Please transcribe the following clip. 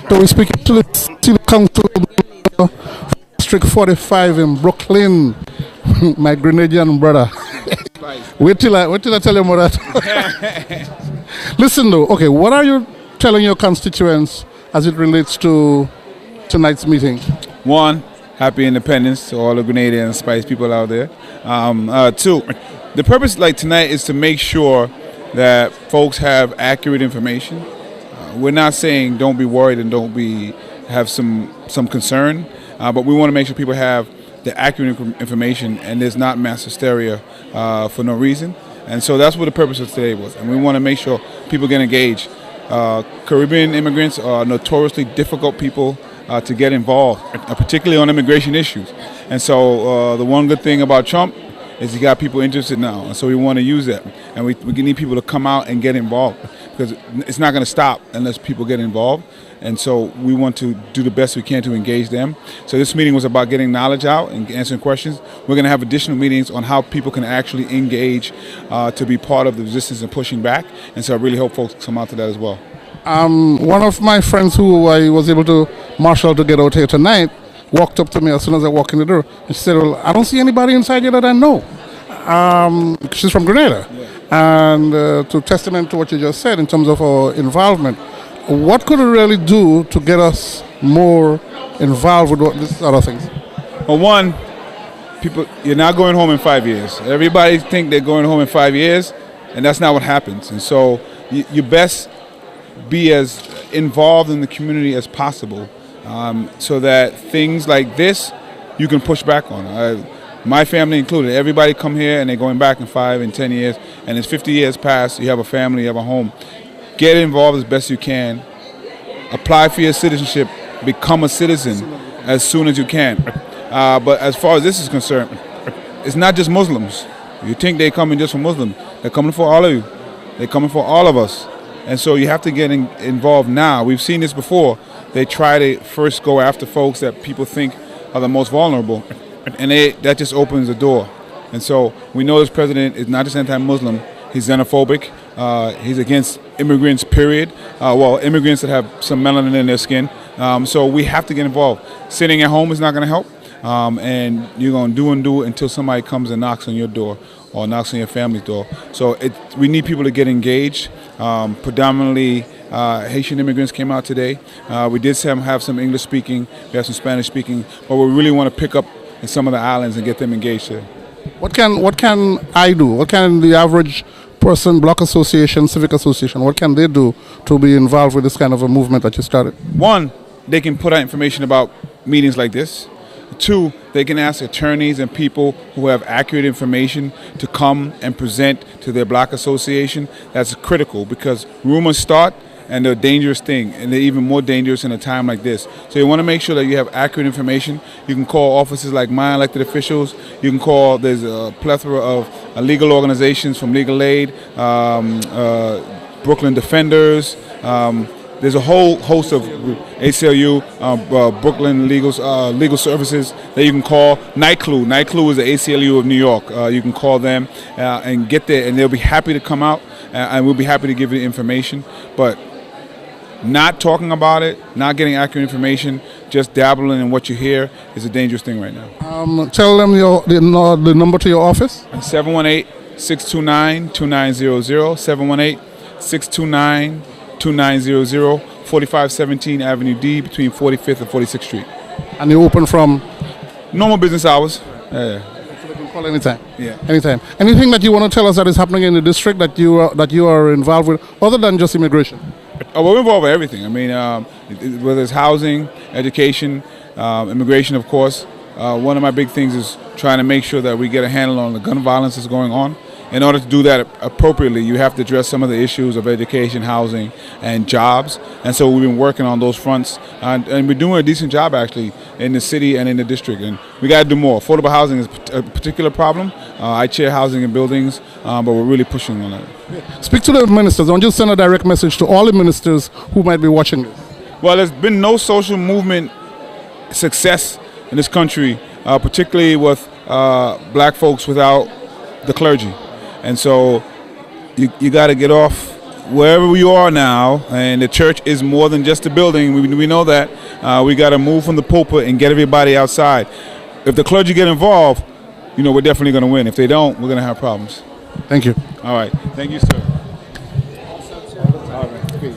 So we're speaking to the City Council District 45 in Brooklyn, my Grenadian brother. wait till I tell you more that. Listen though, okay, what are you telling your constituents as it relates to tonight's meeting? One, happy independence to all the Grenadian and Spice people out there. Two, the purpose like tonight is to make sure that folks have accurate information. We're not saying don't be worried and have some concern, but we want to make sure people have the accurate information and there's not mass hysteria for no reason. And so that's what the purpose of today was. And we want to make sure people get engaged. Caribbean immigrants are notoriously difficult people to get involved, particularly on immigration issues. And so the one good thing about Trump is he got people interested now. And so we want to use that. And we need people to come out and get involved because it's not going to stop unless people get involved. And so we want to do the best we can to engage them. So this meeting was about getting knowledge out and answering questions. We're going to have additional meetings on how people can actually engage to be part of the resistance and pushing back. And so I really hope folks come out to that as well. One of my friends who I was able to marshal to get out here tonight walked up to me as soon as I walked in the door. And she said, well, I don't see anybody inside here that I know. She's from Grenada. Yeah. And to testament to what you just said in terms of our involvement, what could we really do to get us more involved with these other things? Well, one, people, you're not going home in 5 years. Everybody think they're going home in 5 years, and that's not what happens. And so you best be as involved in the community as possible so that things like this you can push back on. My family included, everybody come here and they're going back in 5 and 10 years, and it's 50 years past, you have a family, you have a home. Get involved as best you can. Apply for your citizenship. Become a citizen as soon as you can. But as far as this is concerned, it's not just Muslims. You think they're coming just for Muslims. They're coming for all of you. They're coming for all of us. And so you have to get involved now. We've seen this before. They try to first go after folks that people think are the most vulnerable. And that just opens the door. And so we know this president is not just anti-Muslim. He's xenophobic. He's against immigrants, period. Immigrants that have some melanin in their skin. So we have to get involved. Sitting at home is not going to help. And you're going to do it until somebody comes and knocks on your door or knocks on your family's door. So we need people to get engaged. Predominantly Haitian immigrants came out today. We did have some English speaking. We have some Spanish speaking. But we really want to pick up in some of the islands and get them engaged there. What can I do? What can the average person, block association, civic association, what can they do to be involved with this kind of a movement that you started? One, they can put out information about meetings like this. Two, they can ask attorneys and people who have accurate information to come and present to their block association. That's critical because rumors start and they're a dangerous thing, and they're even more dangerous in a time like this. So you want to make sure that you have accurate information. You can call offices like mine, elected officials. You can call, there's a plethora of legal organizations from Legal Aid, Brooklyn Defenders. There's a whole host of ACLU, Brooklyn Legal Services that you can call. NYCLU. NYCLU is the ACLU of New York. You can call them and get there, and they'll be happy to come out, and we'll be happy to give you the information. But not talking about it, not getting accurate information, just dabbling in what you hear is a dangerous thing right now. Tell them the number to your office. 718-629-2900, 718-629-2900, 4517 Avenue D between 45th and 46th Street. And you open from? Normal business hours. So they can call anytime. Yeah. Anytime. Anything that you want to tell us that is happening in the district that you are involved with, other than just immigration? We're involved with everything. I mean, whether it's housing, education, immigration, of course. One of my big things is trying to make sure that we get a handle on the gun violence that's going on. In order to do that appropriately, you have to address some of the issues of education, housing, and jobs. And so we've been working on those fronts. And we're doing a decent job, actually, in the city and in the district. And we got to do more. Affordable housing is a particular problem. I chair housing and buildings, but we're really pushing on that. Speak to the ministers. I want you to send a direct message to all the ministers who might be watching this. Well, there's been no social movement success in this country, particularly with black folks without the clergy. And so you got to get off wherever we are now, and the church is more than just a building. We know that. We got to move from the pulpit and get everybody outside. If the clergy get involved, we're definitely going to win. If they don't, we're going to have problems. Thank you. All right. Thank you, sir. All right. Peace.